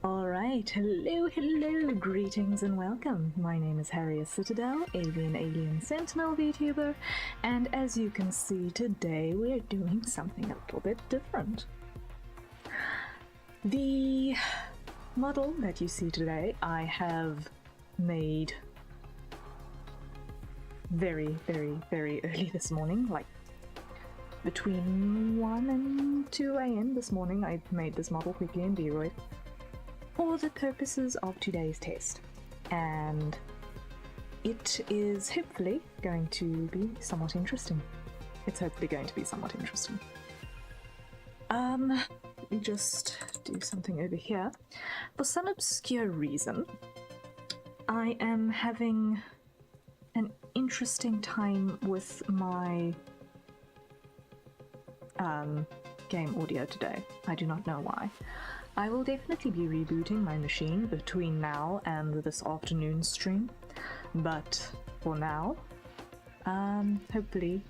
Alright, hello, greetings and welcome. My name is Harriet Citadel, Alien Sentinel VTuber, and as you can see today we're doing something a little bit different. The model that you see today I have made very early this morning, like between 1 and 2 a.m. this morning. I made this model quickly in V-Roid for the purposes of today's test, and it is hopefully going to be somewhat interesting. It's hopefully going to be somewhat interesting. Let me just do something over here. For some obscure reason, I am having an interesting time with my game audio today. I do not know why. I will definitely be rebooting my machine between now and this afternoon stream, but for now, hopefully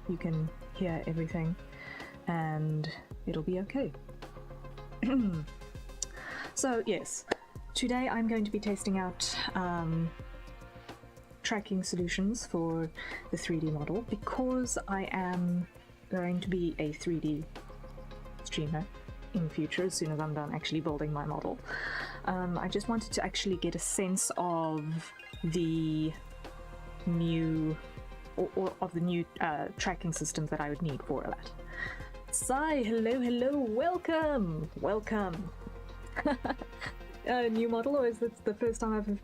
you can hear everything and it'll be okay. So yes, today I'm going to be testing out tracking solutions for the 3D model because I am going to be a 3D streamer in future as soon as I'm done actually building my model. I just wanted to actually get a sense of the new of the new tracking systems that I would need for that. Sai, hello, welcome. New model, or is this the first time I've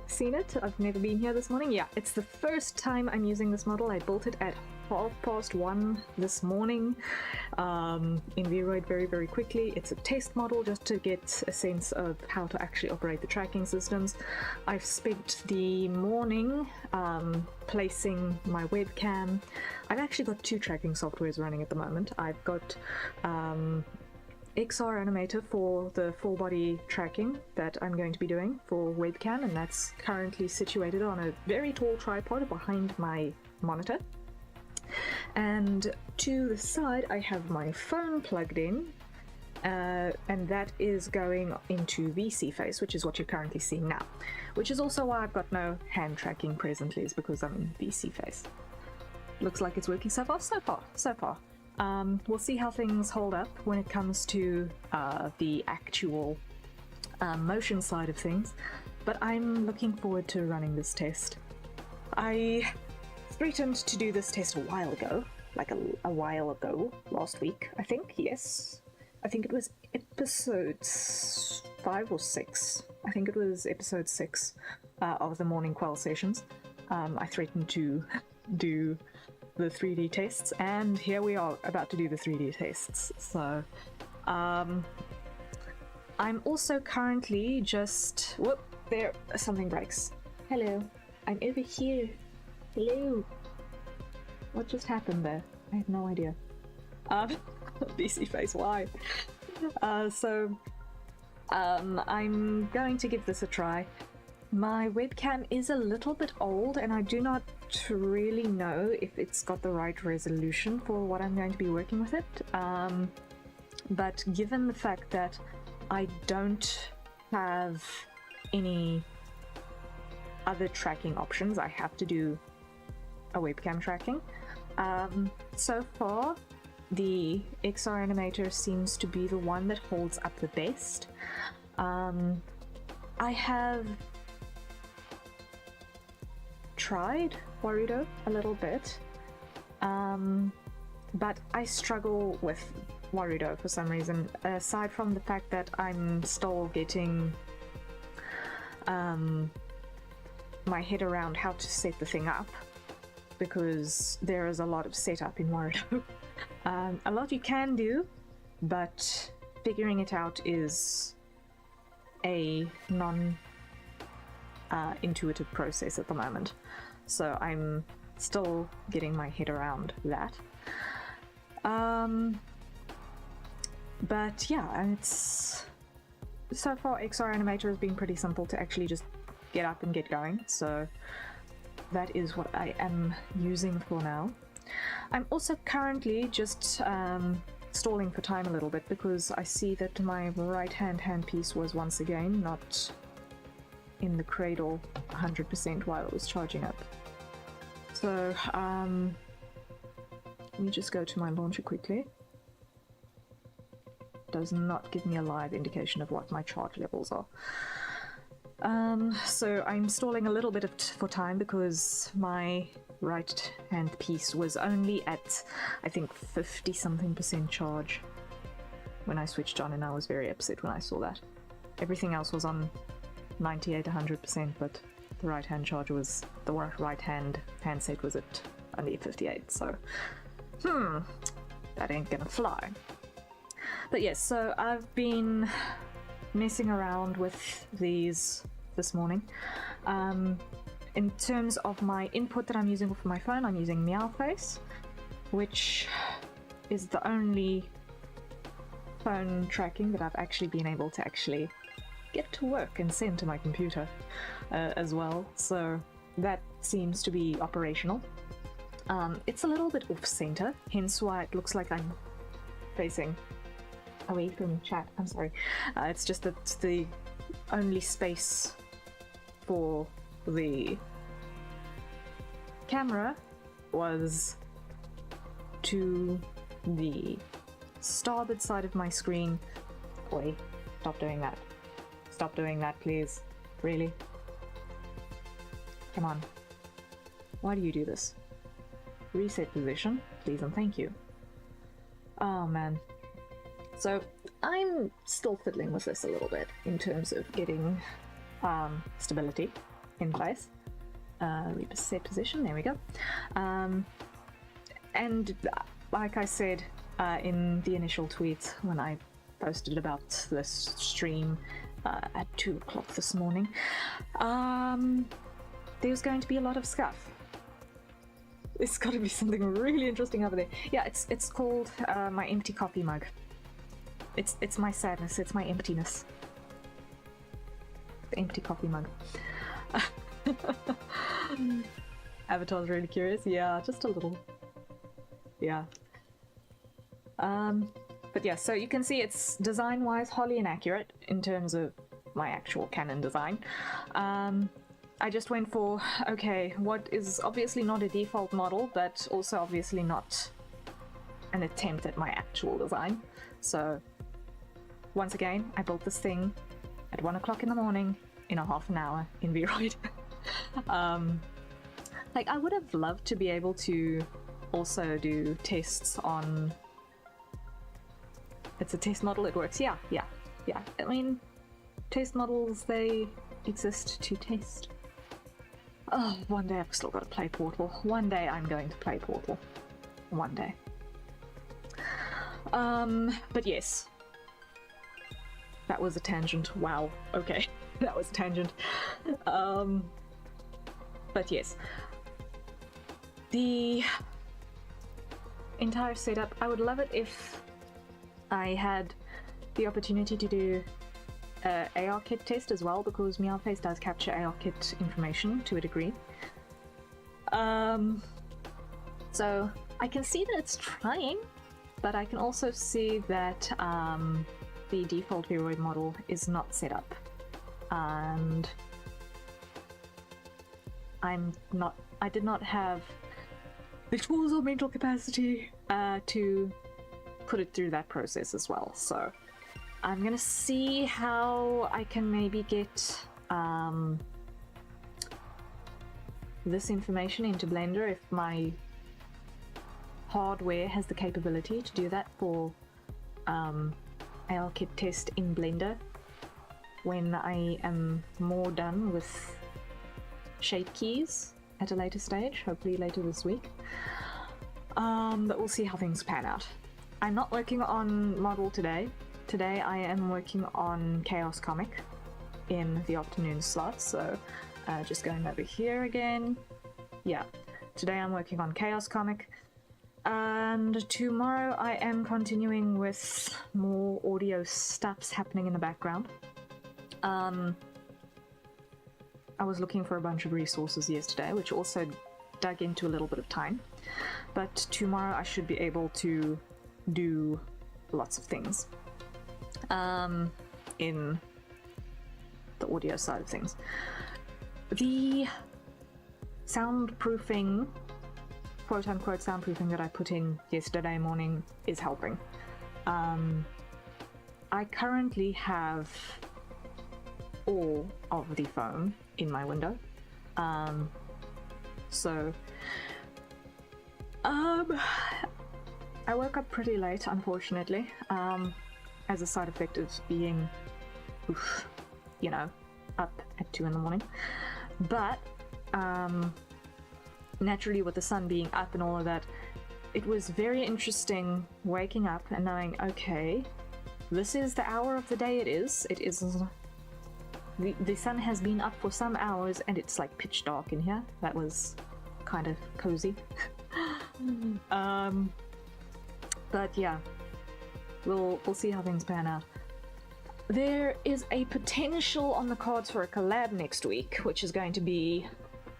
seen it? I've never been here this morning. Yeah, it's the first time I'm using this model. I built it at 1:30 this morning in V-Roid very quickly. It's a test model just to get a sense of how to actually operate the tracking systems. I've spent the morning placing my webcam. I've actually got two tracking softwares running at the moment. I've got XR Animator for the full body tracking that I'm going to be doing for webcam, and that's currently situated on a very tall tripod behind my monitor. And to the side I have my phone plugged in, and that is going into VC Face, which is what you're currently seeing now, which is also why I've got no hand tracking presently, is because I'm in VC Face. Looks like it's working so far. We'll see how things hold up when it comes to the actual motion side of things, but I'm looking forward to running this test. I threatened to do this test a while ago, like a while ago, last week, I think, yes. I think it was episode 5 or 6. I think it was episode 6 of the morning Quell sessions. I threatened to do the 3D tests, and here we are about to do the 3D tests. So I'm also currently just whoop, there, something breaks. Hello, I'm over here. Hello, what just happened there? I have no idea. BC Face, why? I'm going to give this a try. My webcam is a little bit old and I do not really know if it's got the right resolution for what I'm going to be working with it, but given the fact that I don't have any other tracking options, I have to do a webcam tracking. So far the XR Animator seems to be the one that holds up the best. I have tried Warudo a little bit, but I struggle with Warudo for some reason, aside from the fact that I'm still getting my head around how to set the thing up, because there is a lot of setup in Warudo. A lot you can do, but figuring it out is a intuitive process at the moment, so I'm still getting my head around that. But yeah, it's so far XR Animator has been pretty simple to actually just get up and get going, so that is what I am using for now. I'm also currently just stalling for time a little bit because I see that my right handpiece was once again not in the cradle 100% while it was charging up. So, let me just go to my launcher quickly. Does not give me a live indication of what my charge levels are. So I'm stalling a little bit for time because my right hand piece was only at, I think, 50-something% charge when I switched on, and I was very upset when I saw that. Everything else was on 98-100%, but the right hand charger was, the right hand handset was at only 58, so that ain't gonna fly. But yes, so I've been messing around with these this morning. In terms of my input that I'm using for my phone, I'm using Meowface, which is the only phone tracking that I've actually been able to actually get to work and send to my computer as well, so that seems to be operational. It's a little bit off-center, hence why it looks like I'm facing away from chat. I'm sorry. It's just that the only space for the camera was to the starboard side of my screen. Wait, stop doing that. Stop doing that, please. Really? Come on. Why do you do this? Reset position, please and thank you. Oh man. So I'm still fiddling with this a little bit in terms of getting stability in place. Reset position, there we go. And like I said in the initial tweet when I posted about this stream at 2 o'clock this morning, there's going to be a lot of scuff. There's got to be something really interesting over there. Yeah, it's called my empty coffee mug. It's my sadness, it's my emptiness. The empty coffee mug. Avatar's really curious. Yeah, just a little. Yeah. But yeah, so you can see it's design-wise wholly inaccurate in terms of my actual Canon design. I just went for, okay, what is obviously not a default model, but also obviously not an attempt at my actual design. So, once again, I built this thing at 1 o'clock in the morning in a half an hour in Vroid. Like, I would have loved to be able to also do tests on... It's a test model, it works. Yeah. I mean, test models, they exist to test. Oh, one day I've still got to play Portal. One day I'm going to play Portal. One day. But yes. That was a tangent. Wow. Okay. That was a tangent. But yes. The entire setup, I would love it if I had the opportunity to do ARKit test as well, because Meowface does capture ARKit information to a degree. So I can see that it's trying, but I can also see that the default Vroid model is not set up, and I did not have the tools or mental capacity to put it through that process as well. So I'm gonna see how I can maybe get this information into Blender if my hardware has the capability to do that for ARKit test in Blender when I am more done with shape keys at a later stage, hopefully later this week. But we'll see how things pan out. I'm not working on model today. Today I am working on Chaos Comic in the afternoon slot, so just going over here again. Yeah, today I'm working on Chaos Comic, and tomorrow I am continuing with more audio stuffs happening in the background. I was looking for a bunch of resources yesterday, which also dug into a little bit of time, but tomorrow I should be able to do lots of things in the audio side of things. The soundproofing, quote unquote soundproofing, that I put in yesterday morning is helping. I currently have all of the foam in my window. I woke up pretty late, unfortunately, as a side effect of being, you know, up at 2 in the morning. But naturally, with the sun being up and all of that, it was very interesting waking up and knowing, okay, this is the hour of the day it is. It is... The sun has been up for some hours and it's like pitch dark in here. That was kind of cozy. But yeah, we'll see how things pan out. There is a potential on the cards for a collab next week, which is going to be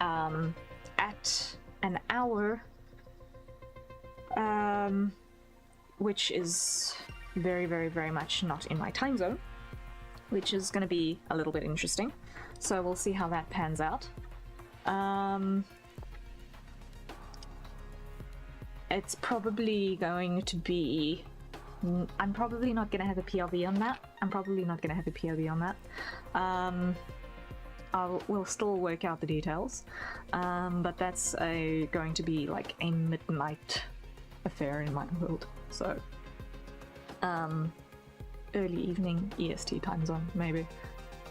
at an hour, which is very, very, very much not in my time zone, which is going to be a little bit interesting. So we'll see how that pans out. It's probably going to be... I'm probably not going to have a PLV on that. We'll still work out the details. But that's going to be like a midnight affair in my world. So, early evening EST time zone, maybe.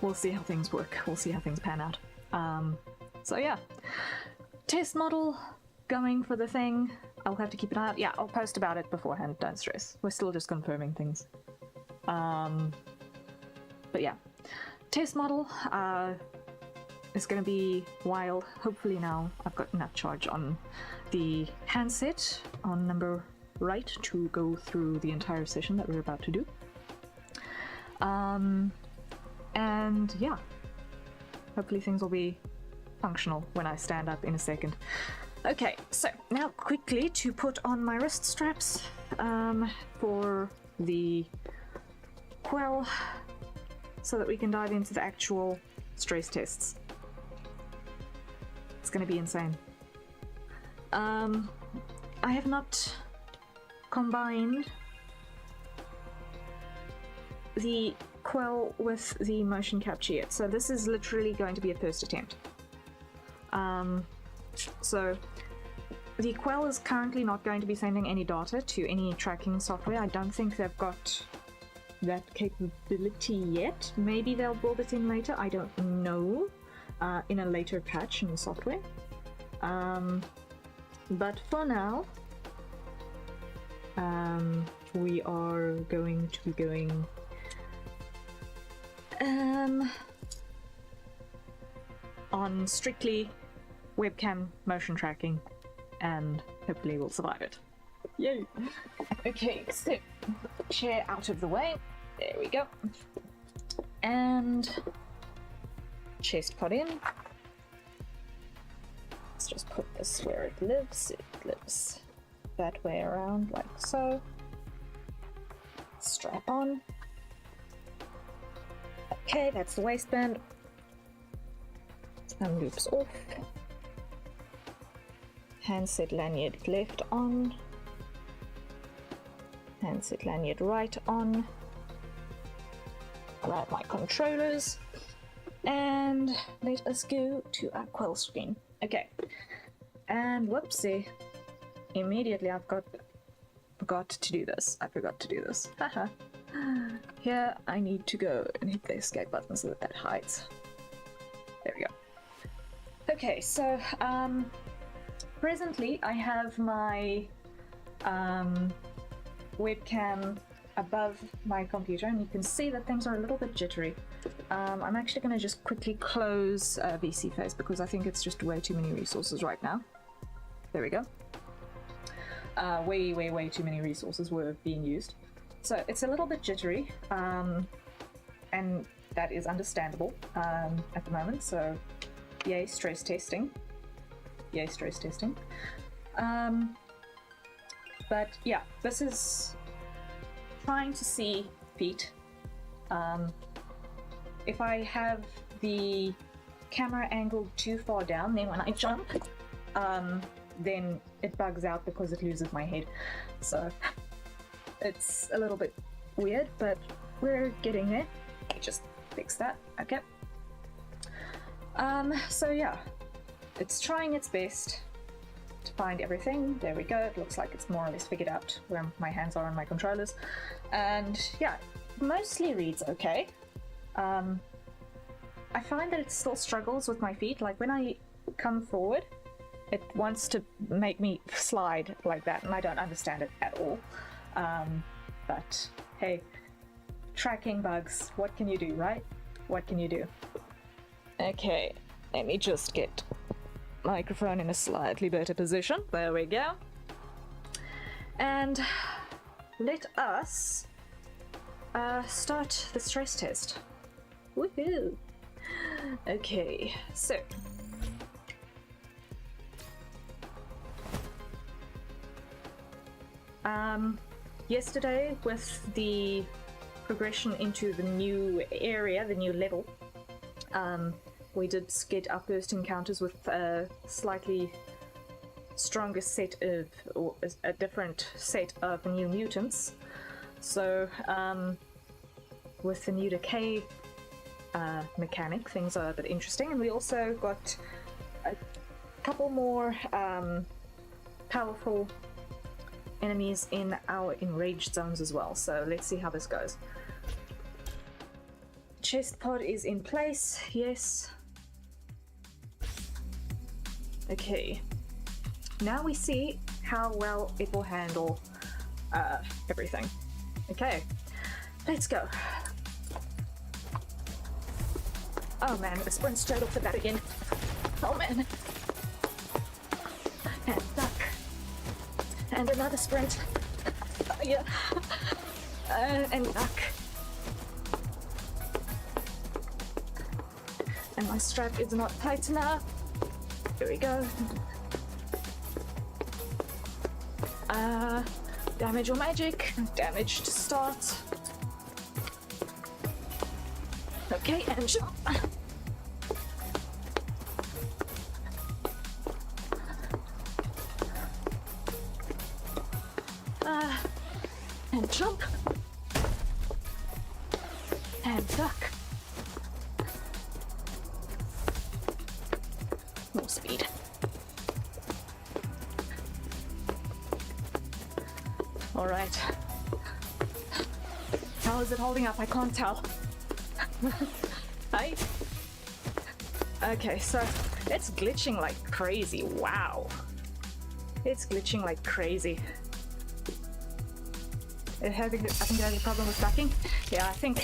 We'll see how things work. We'll see how things pan out. So yeah. Test model going for the thing. I'll have to keep an eye out. Yeah, I'll post about it beforehand, don't stress. We're still just confirming things. But yeah. Test model is going to be wild. Hopefully now I've got enough charge on the handset on number right to go through the entire session that we're about to do. And yeah, hopefully things will be functional when I stand up in a second. Okay, so now quickly to put on my wrist straps for the Quell, so that we can dive into the actual stress tests. It's going to be insane. I have not combined the Quell with the motion capture yet, so this is literally going to be a first attempt. So the Quell is currently not going to be sending any data to any tracking software. I don't think they've got that capability yet. Maybe they'll build it in later, I don't know, in a later patch in the software. But for now, we are going to be going on strictly webcam motion tracking, and hopefully we'll survive it. Yay! Okay, so put the chair out of the way. There we go. And chest pod in. Let's just put this where it lives. It lives that way around, like so. Strap on. Okay, that's the waistband. And loops off. Handset lanyard left on. Handset lanyard right on. Grab my controllers. And let us go to our Quell screen. Okay. And whoopsie. Immediately I forgot to do this. Haha. Here I need to go and hit the escape button so that hides. There we go. Okay, so presently I have my webcam above my computer, and you can see that things are a little bit jittery. I'm actually going to just quickly close VC Face because I think it's just way too many resources right now. There we go. Way too many resources were being used. So it's a little bit jittery, and that is understandable at the moment, so yay stress testing. Yay stress testing. But yeah, this is trying to see feet. If I have the camera angled too far down, then when I jump, then it bugs out because it loses my head. So it's a little bit weird, but we're getting there. Just fix that. Okay. So yeah, it's trying its best to find everything. There we go. It looks like it's more or less figured out where my hands are on my controllers. And yeah, mostly reads okay. I find that it still struggles with my feet. Like when I come forward, it wants to make me slide like that, and I don't understand it at all. But hey, tracking bugs, what can you do, right? What can you do? Okay, let me just get microphone in a slightly better position. There we go. And let us start the stress test. Woohoo! Okay, so yesterday with the progression into the new area, the new level, we did get our first encounters with a slightly stronger set of, or a different set of new mutants. So with the new decay mechanic, things are a bit interesting, and we also got a couple more powerful enemies in our enraged zones as well. So let's see how this goes. Chest pod is in place, yes. Okay, now we see how well it will handle everything. Okay, let's go. Oh man, a sprint straight off the bat again. Oh man. And duck. And another sprint. Yeah. And duck. And my strap is not tight enough. Here we go. Damage or magic. Damage to start. Okay, and jump. And jump. And duck. More speed. All right. How is it holding up? I can't tell. Hi. Okay, so it's glitching like crazy. Wow. It's glitching like crazy. I think it has a problem with ducking. Yeah, I think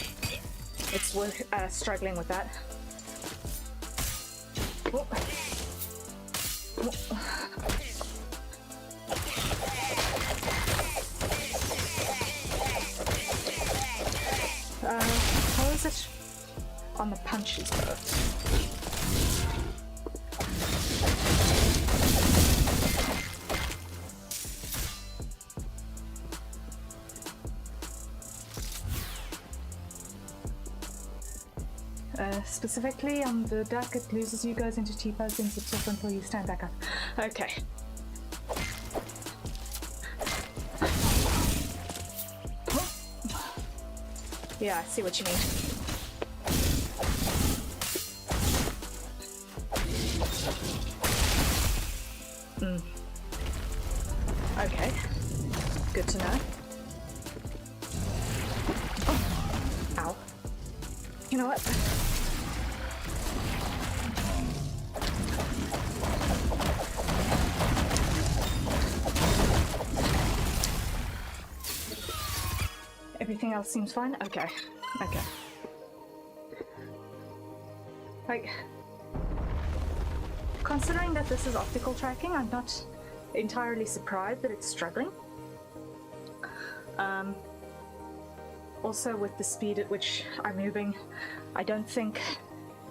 it's worth struggling with that. Oh. How is it on the punches though? Specifically on the duck, it loses you, goes into T-pose, then sits off until you stand back up. Okay. Yeah, I see what you mean. Okay. Good to know. Oh. Ow. You know what? Everything else seems fine? Okay. Okay. Like, considering that this is optical tracking, I'm not entirely surprised that it's struggling. Also, with the speed at which I'm moving, I don't think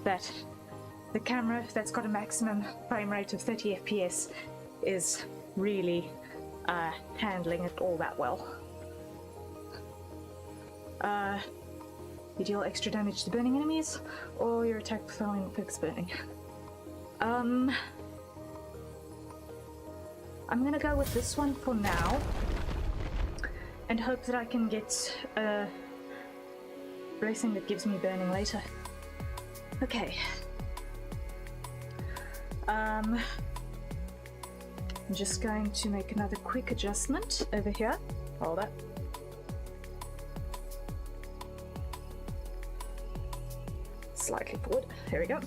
that the camera that's got a maximum frame rate of 30 FPS is really handling it all that well. You deal extra damage to burning enemies, or your attack throwing affects burning. I'm gonna go with this one for now, and hope that I can get a blessing that gives me burning later. Okay. I'm just going to make another quick adjustment over here. Hold up. Slightly forward. There we go.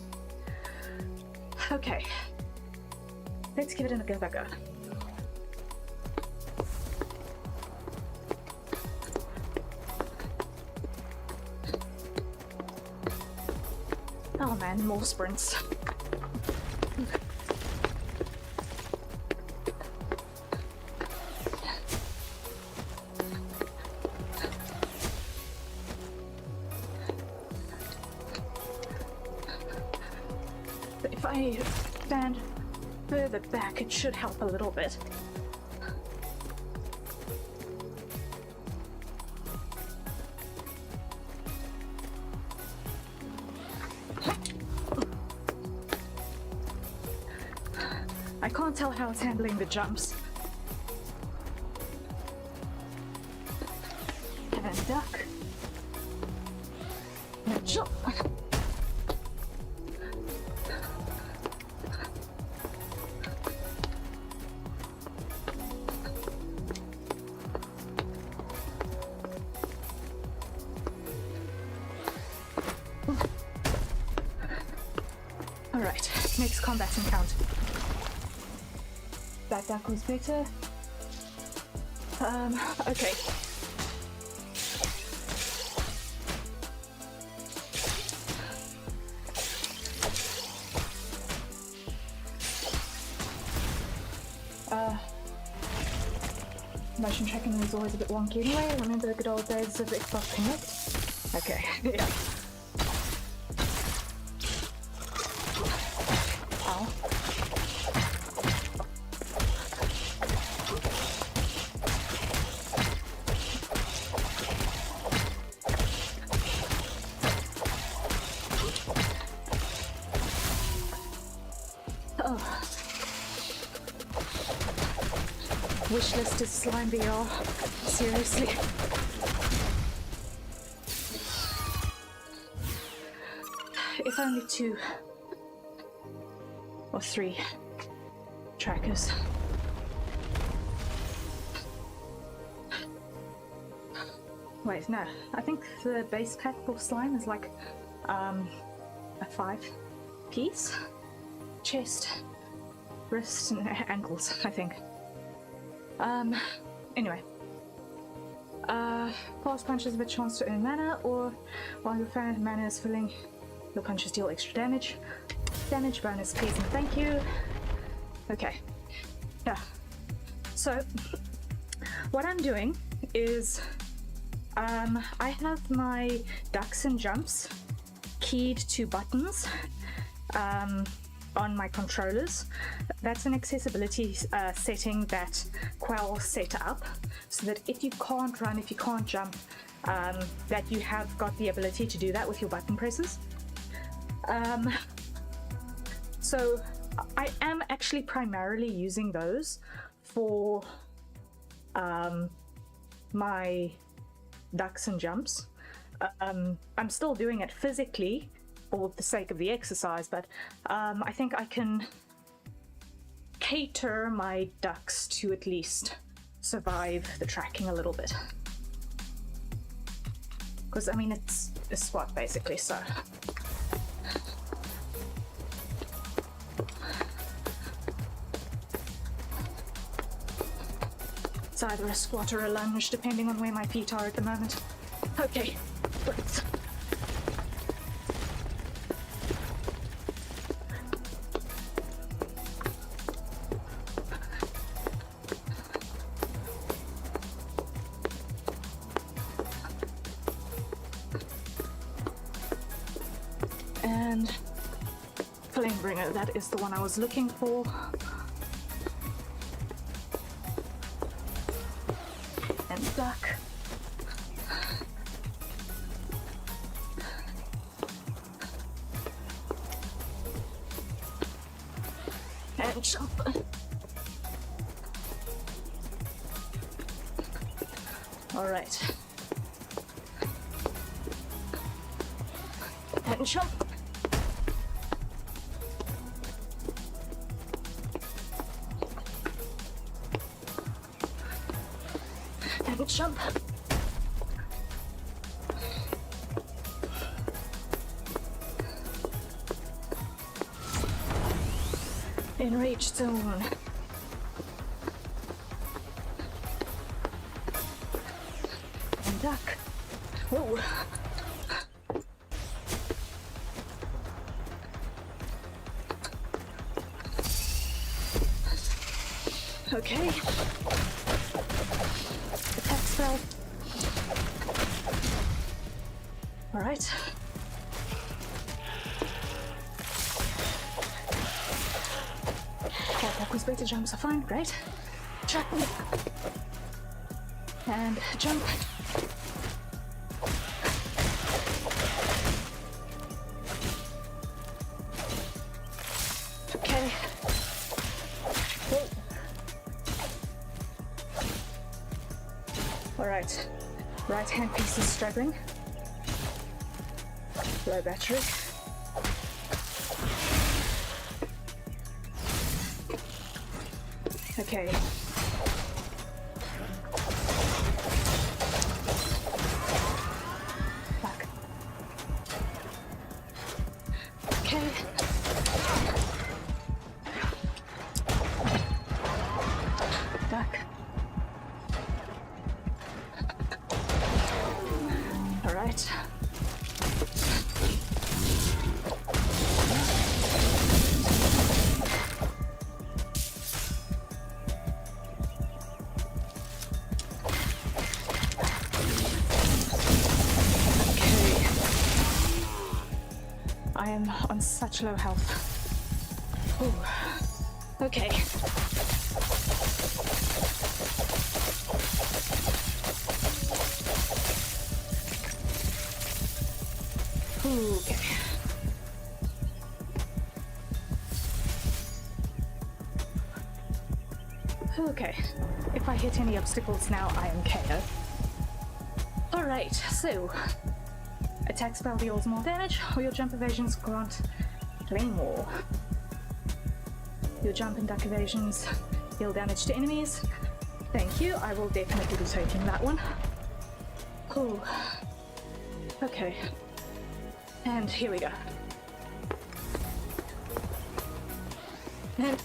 Okay. Let's give it a go. Oh man, more sprints. If I stand further back, it should help a little bit. I can't tell how it's handling the jumps. And duck. And jump. Alright, next combat encounter. That was better. Okay. Motion tracking is always a bit wonky anyway. Remember the good old days of Xbox Connect? Okay, yeah. Ow. Oh. Wishlist is slime VR. Seriously. If only 2 or 3 trackers. Wait, no. I think the base pack for slime is like a 5-piece. Chest, wrist, and ankles, I think. Anyway. Fast punches have a chance to earn mana, or while your mana is filling, your punches deal extra damage. Damage bonus, please and thank you. Okay. Yeah. So, what I'm doing is, I have my ducks and jumps keyed to buttons, on my controllers. That's an accessibility setting that Quell set up, so that if you can't run, if you can't jump, that you have got the ability to do that with your button presses. So I am actually primarily using those for my ducks and jumps. I'm still doing it physically for the sake of the exercise, but I think I can cater my ducks to at least survive the tracking a little bit. Because, I mean, it's a squat basically, so. It's either a squat or a lunge, depending on where my feet are at the moment. Okay, breaths. And Flamebringer, that is the one I was looking for. And duck. and jump. All right. And jump. And jump. Enraged zone. And duck. Whoa. Okay. Attack spell. All right. Backwards beta jumps are fine, great. Jump. And jump. Okay. Whoa. Alright. Right hand piece is struggling. Low battery. Okay. Back. Okay. Back. All right. I am on such low health. Ooh. Okay. Okay. Okay. If I hit any obstacles now, I am KO. Alright, so attack spell deals more damage, or your jump evasions grant claymore. Your jump and duck evasions deal damage to enemies. Thank you, I will definitely be taking that one. Ooh. Okay. And here we go. And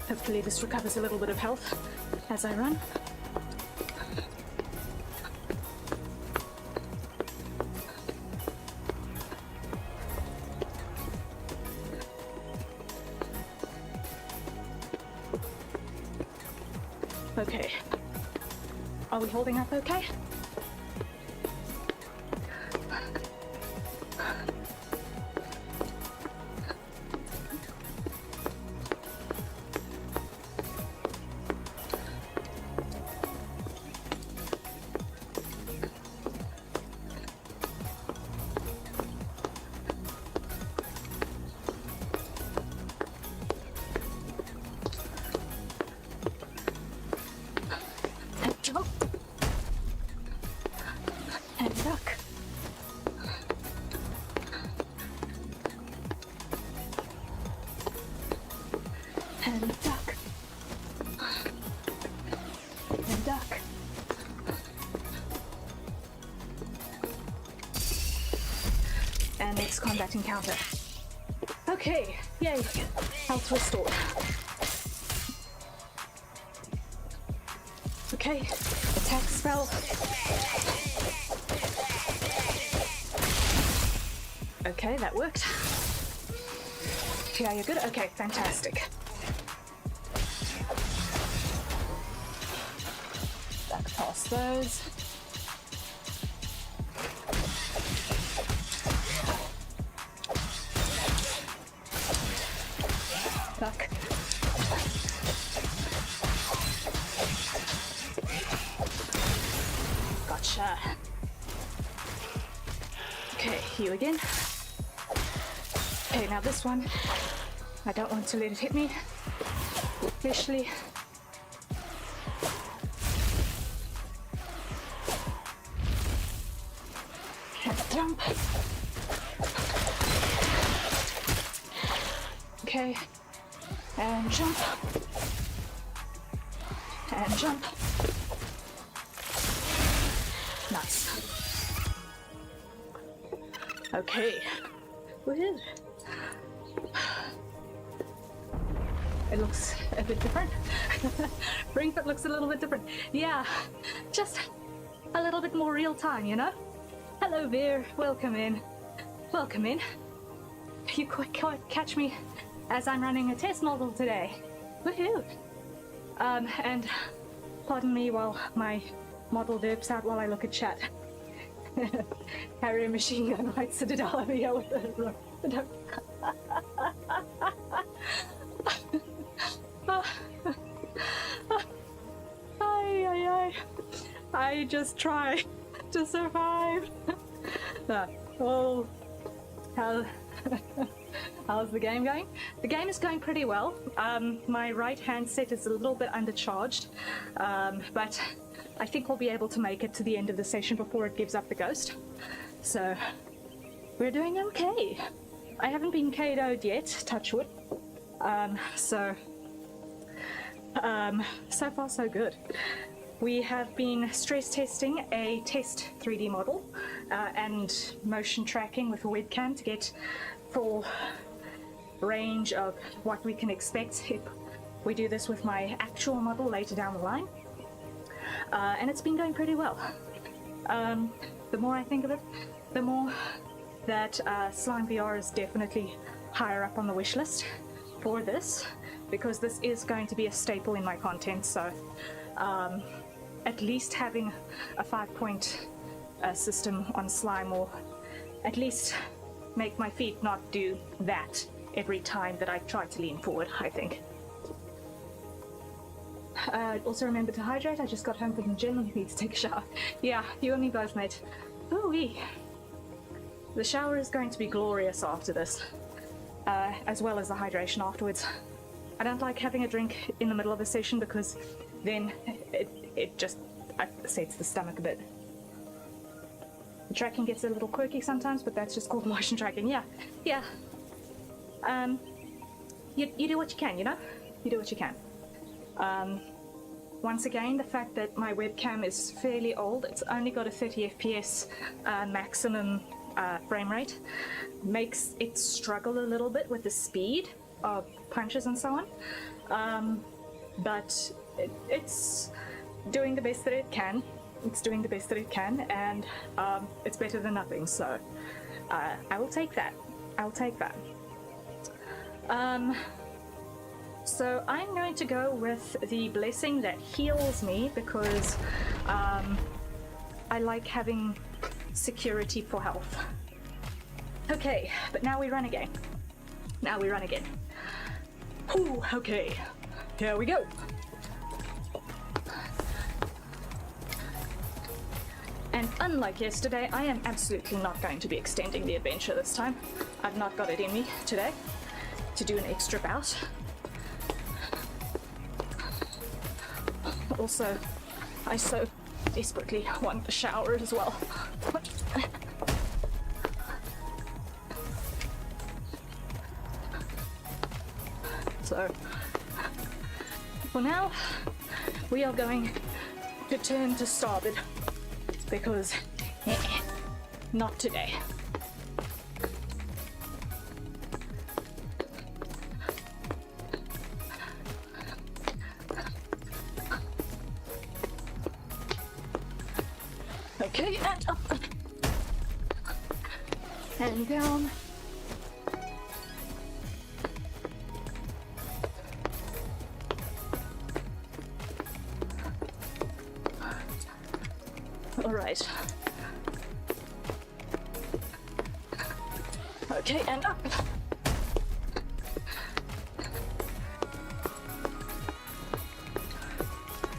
hopefully this recovers a little bit of health as I run. Okay. Are we holding up okay? Jump. And duck. And duck. And duck. And next combat encounter. Okay, yay. Health restored. Okay, attack spell. Okay, that worked. Yeah, you're good? Okay, fantastic. Back past those. Duck. Gotcha. Okay, you again. Okay, now this one, I don't want to let it hit me, especially. And jump. Okay, and jump. And jump. Nice. Okay. Woohoo. It looks a bit different. Ring fit looks a little bit different. Yeah, just a little bit more real time, you know? Hello there, welcome in. Welcome in. You quite catch me as I'm running a test model today. Woohoo! And pardon me while my model derps out while I look at chat. Carry a machine gun right Citadel over here with the I just try to survive. Oh, how's the game going? The game is going pretty well. My right handset is a little bit undercharged, but I think we'll be able to make it to the end of the session before it gives up the ghost. So we're doing okay. I haven't been KO'd yet, touch wood. So far so good. We have been stress testing a test 3D model and motion tracking with a webcam to get full range of what we can expect if we do this with my actual model later down the line. And it's been going pretty well. The more I think of it, the more that Slime VR is definitely higher up on the wish list for this, because this is going to be a staple in my content. So at least having a 5-point system on Slime will at least make my feet not do that every time that I try to lean forward, I think. Also remember to hydrate. I just got home from the gym and need to take a shower. Yeah, you and me both, mate. Ooh-wee. The shower is going to be glorious after this, as well as the hydration afterwards. I don't like having a drink in the middle of a session because then it just upsets the stomach a bit. The tracking gets a little quirky sometimes, but that's just called motion tracking. Yeah. You do what you can, you know? You do what you can. Once again, the fact that my webcam is fairly old, it's only got a 30 FPS maximum frame rate, makes it struggle a little bit with the speed of punches and so on. But it's doing the best that it can. It's doing the best that it can, and it's better than nothing, so I will take that. I'll take that. So I'm going to go with the blessing that heals me because I like having security for health. Okay, but now we run again. Ooh, okay, here we go. And unlike yesterday, I am absolutely not going to be extending the adventure this time. I've not got it in me today to do an extra bout. Also, I so desperately want a shower as well. So, for now, we are going to turn to starboard, because not today. Okay, and up. And down. All right. Okay, and up.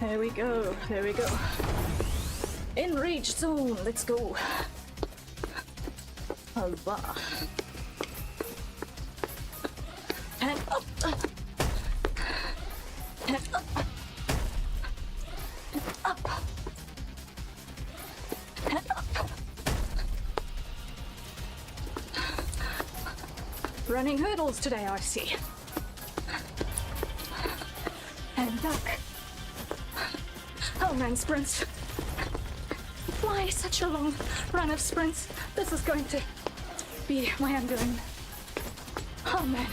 There we go, there we go. In reach zone, let's go. Huzzah. Running hurdles today, I see. And duck. Oh man, sprints. Why such a long run of sprints? This is going to be my undoing. Oh man.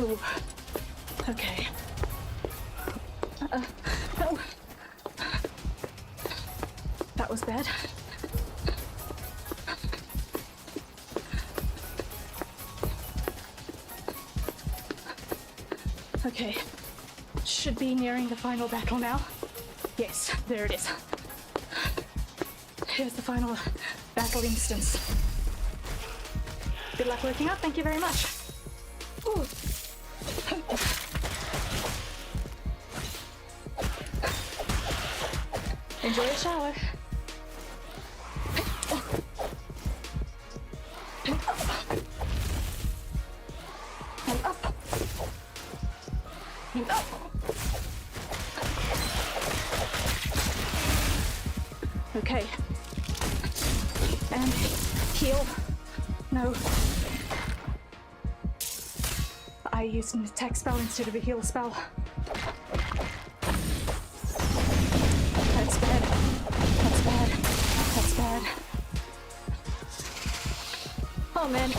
Ooh. Okay. No. That was bad. Okay. Should be nearing the final battle now. Yes, there it is. Here's the final battle instance. Good luck working out. Thank you very much. Ooh. Enjoy a shower. And up. And up. Okay. And heal. No. I used an attack spell instead of a heal spell. That's bad. That's bad. That's bad. Oh man.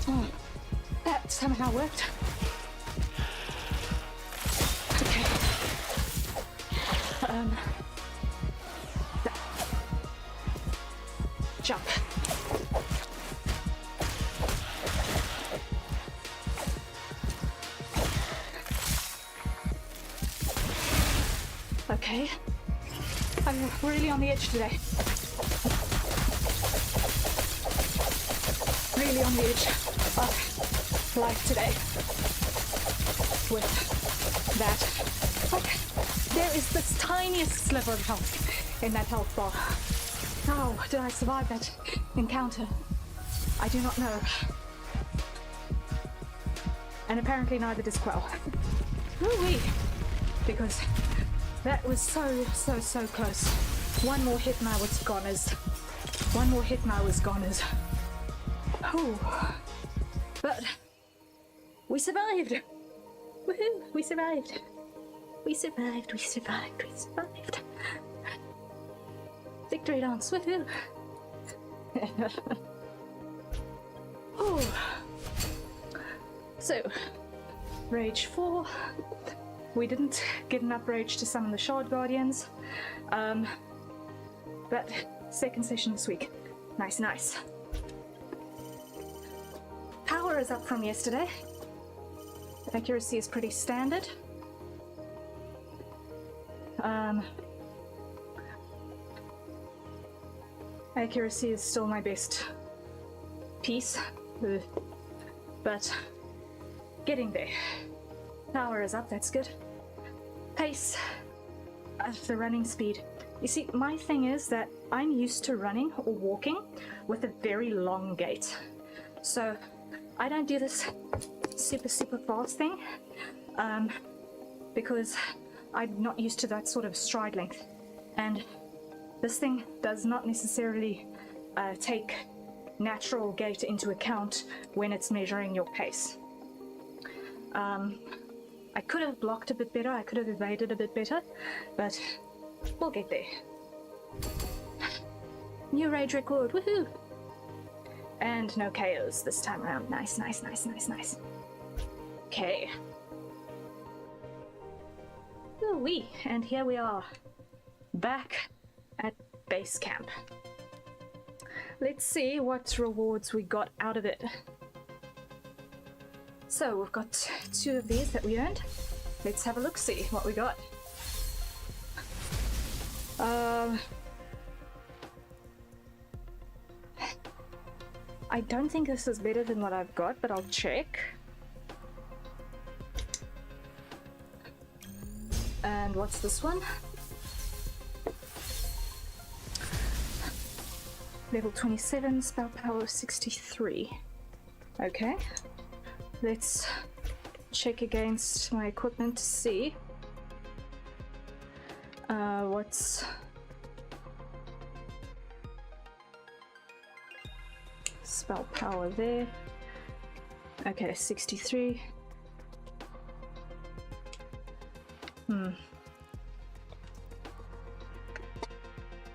Oh, that somehow worked. Okay. Jump. Okay. I'm really on the edge today. Really on the edge of life today. With that. Okay. There is this tiniest sliver of health in that health bar. How did I survive that encounter? I do not know. And apparently neither does Quell. Woo-wee! Because that was so close. One more hit and I was goners. One more hit and I was goners. Whew. But we survived. Woohoo! We survived. We survived. We survived. We survived. Victory dance. Woohoo! So, Rage 4. We didn't get enough rage to summon the Shard Guardians. But second session this week. Nice, nice. Power is up from yesterday. Accuracy is pretty standard. Accuracy is still my best piece, but getting there. Power is up, that's good. Pace, the running speed. You see, my thing is that I'm used to running or walking with a very long gait. So I don't do this super fast thing because I'm not used to that sort of stride length. And this thing does not necessarily take natural gait into account when it's measuring your pace. I could have blocked a bit better, I could have evaded a bit better, but we'll get there. New rage record, woohoo! And no KOs this time around. Nice, nice, nice, nice, nice. Okay. Ooh-wee, and here we are, back at base camp. Let's see what rewards we got out of it. So we've got 2 of these that we earned. Let's have a look, see what we got. I don't think this is better than what I've got, but I'll check. And what's this one? Level 27, spell power 63. Okay. Let's check against my equipment to see what's spell power there. Okay, 63.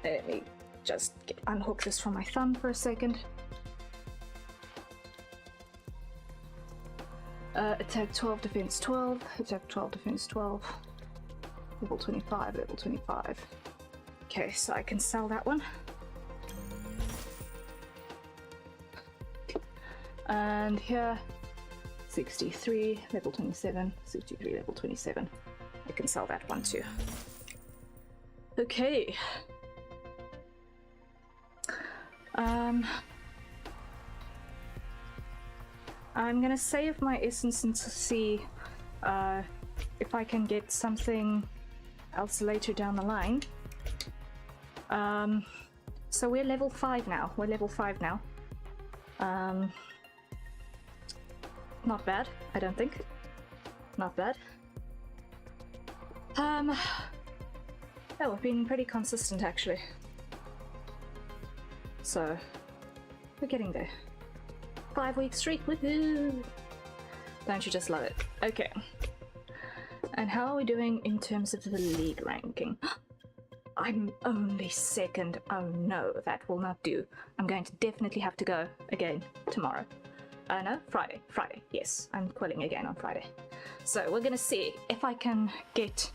Let me just unhook this from my thumb for a second. Attack 12, defense 12, attack 12, defense 12, level 25, level 25. Okay, so I can sell that one. And here, 63, level 27, 63, level 27. I can sell that one too. Okay. I'm gonna save my essence and to see if I can get something else later down the line. So we're level 5 now. We're level 5 now. Not bad, I don't think. Not bad. Oh, we've been pretty consistent actually. So, we're getting there. 5-week streak, woohoo! Don't you just love it? Okay. And how are we doing in terms of the league ranking? I'm only second. Oh no, that will not do. I'm going to definitely have to go again tomorrow. No, Friday. Friday, yes. I'm quelling again on Friday. So we're gonna see if I can get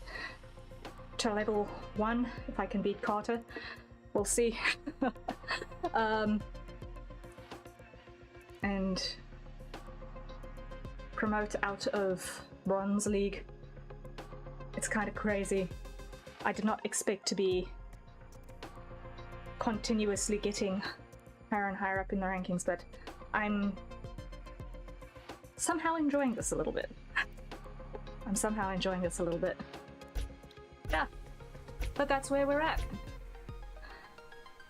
to level 1, if I can beat Carter. We'll see. And promote out of Bronze League. It's kind of crazy. I did not expect to be continuously getting higher and higher up in the rankings, but I'm somehow enjoying this a little bit. I'm somehow enjoying this a little bit. Yeah, but that's where we're at.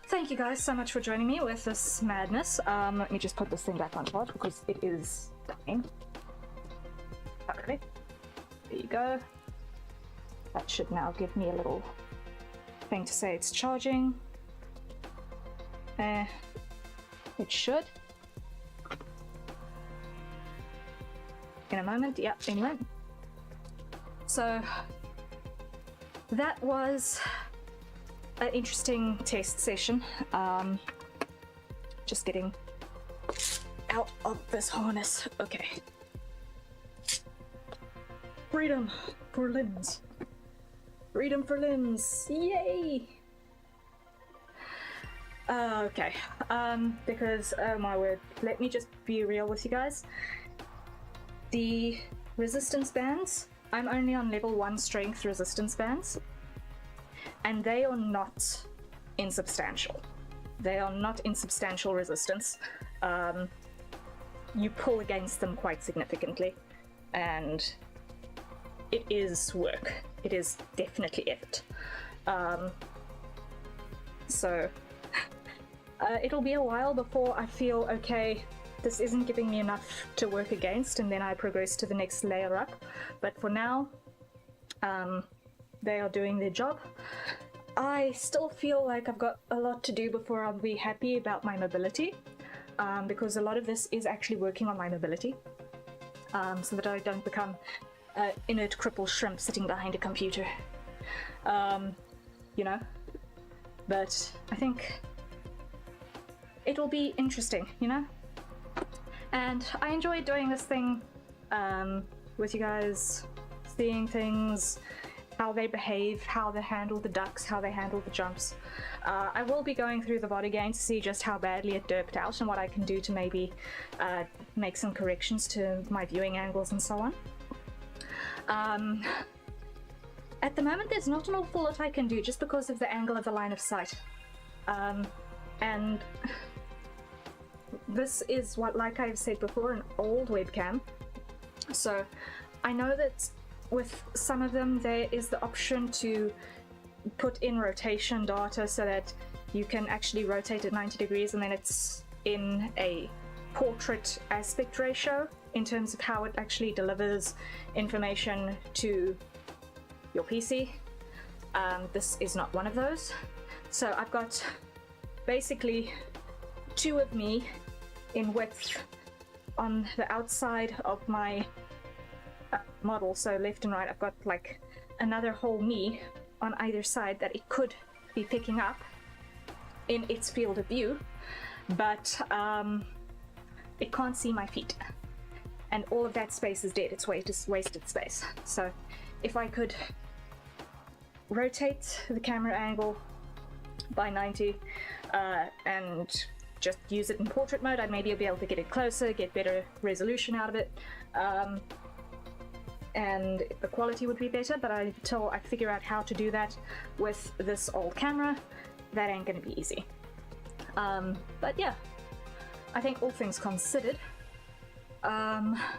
Thank you guys so much for joining me with this madness. Let me just put this thing back on charge because it is dying. Alright, there you go. That should now give me a little thing to say it's charging. It should. In a moment, yeah, anyway. So, that was an interesting test session. Just getting out of this harness. Okay. Freedom for limbs. Freedom for limbs. Yay! Okay. Because, oh my word, let me just be real with you guys. The resistance bands, I'm only on level 1 strength resistance bands. And they are not insubstantial. They are not insubstantial resistance. You pull against them quite significantly, and it is work. It is definitely effort. So it'll be a while before I feel, okay, this isn't giving me enough to work against, and then I progress to the next layer up. But for now, they are doing their job. I still feel like I've got a lot to do before I'll be happy about my mobility, because a lot of this is actually working on my mobility, so that I don't become an inert crippled shrimp sitting behind a computer, you know. But I think it'll be interesting, you know. And I enjoy doing this thing with you guys, seeing things, how they behave, how they handle the ducks, how they handle the jumps. I will be going through the VOD again to see just how badly it derped out and what I can do to maybe make some corrections to my viewing angles and so on. At the moment there's not an awful lot I can do just because of the angle of the line of sight. And this is what, like I've said before, an old webcam. So I know that with some of them there is the option to put in rotation data so that you can actually rotate it 90 degrees and then it's in a portrait aspect ratio in terms of how it actually delivers information to your PC. This is not one of those. So I've got basically two of me in width on the outside of my model, so left and right I've got like another whole me on either side that it could be picking up in its field of view, but it can't see my feet, and all of that space is dead. It's wasted space. So if I could rotate the camera angle by 90 and just use it in portrait mode, I'd maybe be able to get it closer, get better resolution out of it, and the quality would be better, but until I figure out how to do that with this old camera, that ain't gonna be easy. But yeah, I think all things considered,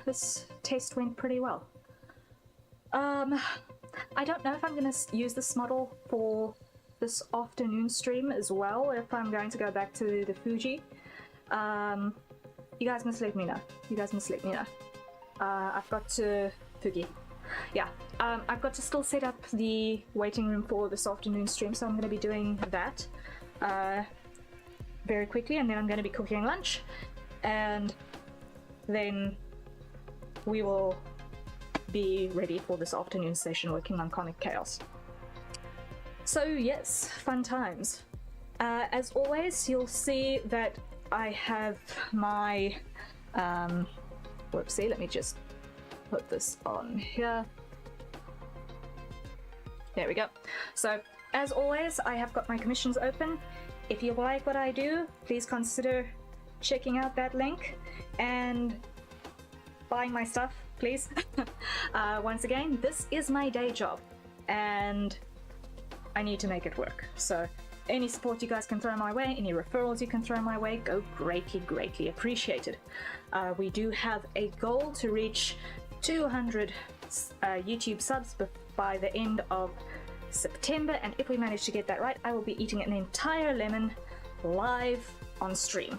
this test went pretty well. I don't know if I'm gonna use this model for this afternoon stream as well, if I'm going to go back to the Fuji. You guys must let me know. I've got to... Fuji. Yeah, I've got to still set up the waiting room for this afternoon stream, so I'm going to be doing that very quickly, and then I'm going to be cooking lunch, and then we will be ready for this afternoon session working on Comic Chaos. So yes, fun times. As always, you'll see that I have my... whoopsie, let me just put this on here. There we go. So, as always, I have got my commissions open. If you like what I do, please consider checking out that link and buying my stuff, please. Once again, this is my day job, and I need to make it work. So, any support you guys can throw my way, any referrals you can throw my way, go greatly, greatly appreciated. We do have a goal to reach 200 YouTube subs by the end of September, and if we manage to get that right, I will be eating an entire lemon live on stream,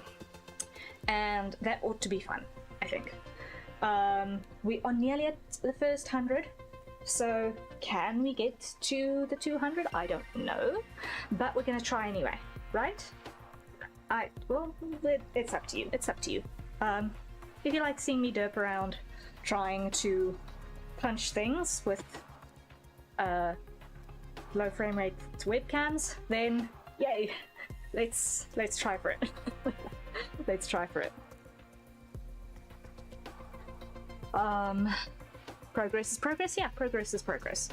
and that ought to be fun, I think. We are nearly at the first 100, so can we get to the 200? I don't know, but we're gonna try anyway, right? Well, it's up to you. It's up to you. If you like seeing me derp around trying to punch things with low frame rate webcams, then yay, let's try for it. Let's try for it. Progress is progress. Yeah, progress is progress.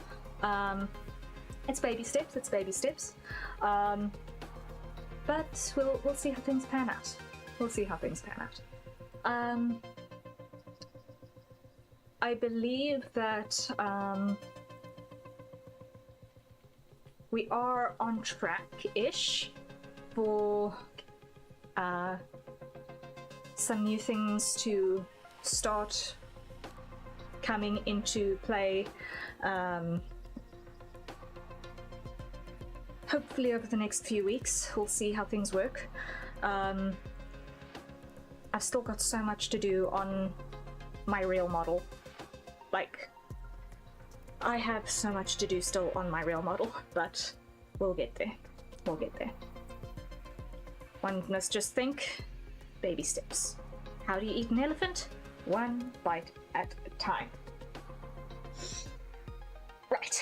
It's baby steps. It's baby steps. But we'll see how things pan out. We'll see how things pan out. I believe that we are on track-ish for some new things to start coming into play, hopefully over the next few weeks. We'll see how things work. I've still got so much to do on my real model. Like, I have so much to do still on my real model, but we'll get there. We'll get there. One must just think, baby steps. How do you eat an elephant? One bite at a time. Right.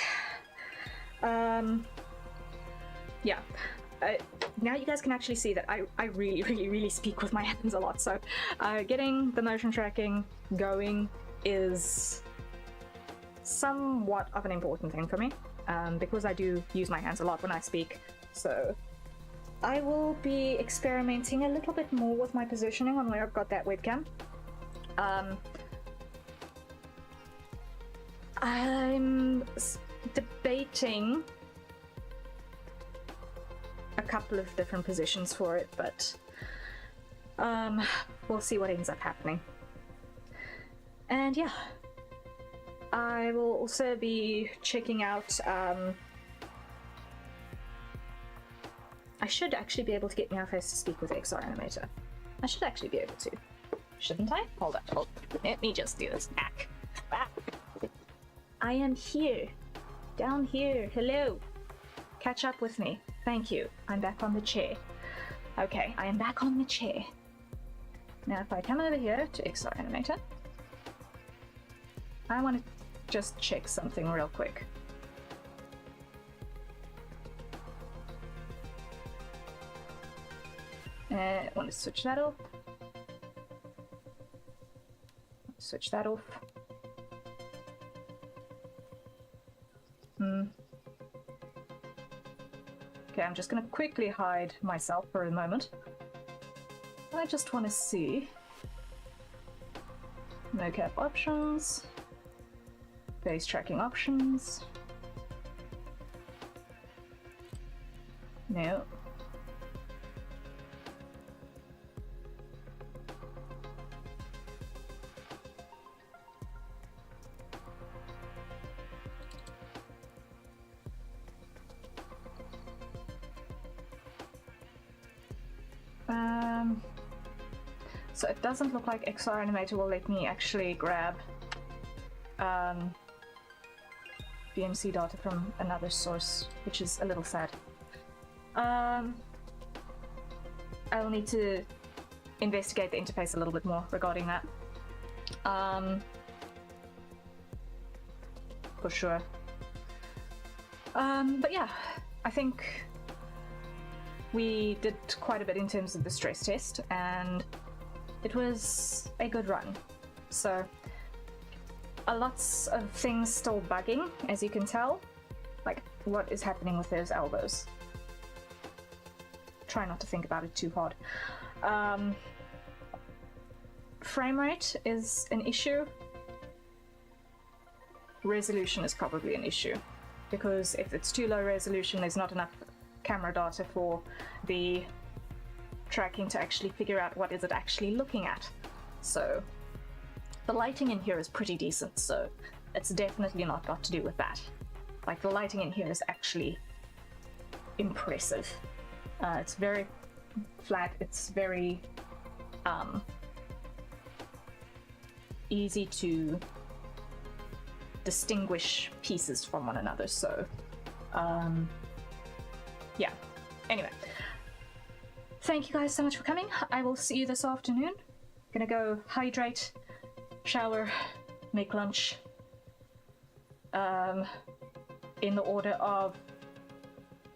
Yeah. Now you guys can actually see that I really speak with my hands a lot, so getting the motion tracking going is somewhat of an important thing for me, because I do use my hands a lot when I speak, so I will be experimenting a little bit more with my positioning on where I've got that webcam. I'm debating a couple of different positions for it, but we'll see what ends up happening. And yeah, I will also be checking out, I should actually be able to get Meowface to speak with XR Animator. I should actually be able to. Shouldn't I? Hold on. Let me just do this. Back. I am here. Down here. Hello. Catch up with me. Thank you. I'm back on the chair. Okay, I am back on the chair. Now if I come over here to XR Animator, I want to just check something real quick. I want to switch that off. Switch that off. Okay, I'm just gonna quickly hide myself for a moment. I just want to see mocap options, face tracking options. No. So it doesn't look like XR Animator will let me actually grab BMC data from another source, which is a little sad. I'll need to investigate the interface a little bit more regarding that. For sure. But yeah, I think we did quite a bit in terms of the stress test, and it was a good run. So, lots of things still bugging, as you can tell. Like, what is happening with those elbows? Try not to think about it too hard. Frame rate is an issue. Resolution is probably an issue, because if it's too low resolution, there's not enough camera data for the tracking to actually figure out what is it actually looking at. So the lighting in here is pretty decent, so it's definitely not got to do with that. Like, the lighting in here is actually impressive. It's very flat, it's very easy to distinguish pieces from one another, so yeah. Anyway, thank you guys so much for coming. I will see you this afternoon. Gonna go hydrate, shower, make lunch, in the order of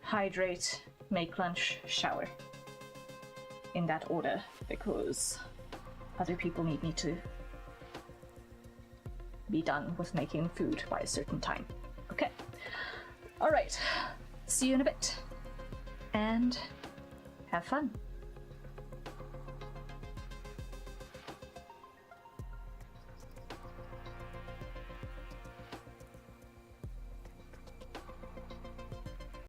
hydrate, make lunch, shower, in that order, because other people need me to be done with making food by a certain time. Okay, all right, see you in a bit, and have fun.